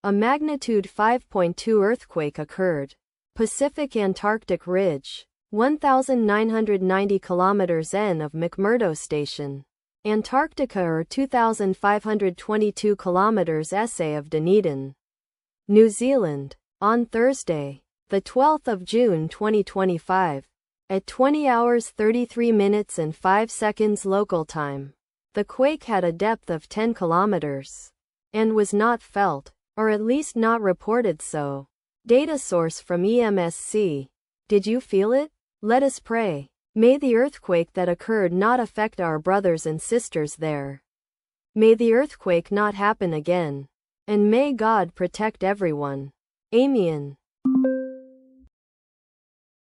A magnitude 5.2 earthquake occurred. Pacific-Antarctic Ridge, 1,990 kilometers N of McMurdo Station, Antarctica, or 2,522 kilometers SA of Dunedin, New Zealand, on Thursday, the 12th of June 2025, at 20 hours 33 minutes and 5 seconds local time. The quake had a depth of 10 kilometers and was not felt, or at least not reported so. Data source from EMSC. Did you feel it? Let us pray. May the earthquake that occurred not affect our brothers and sisters there. May the earthquake not happen again. And may God protect everyone. Amen.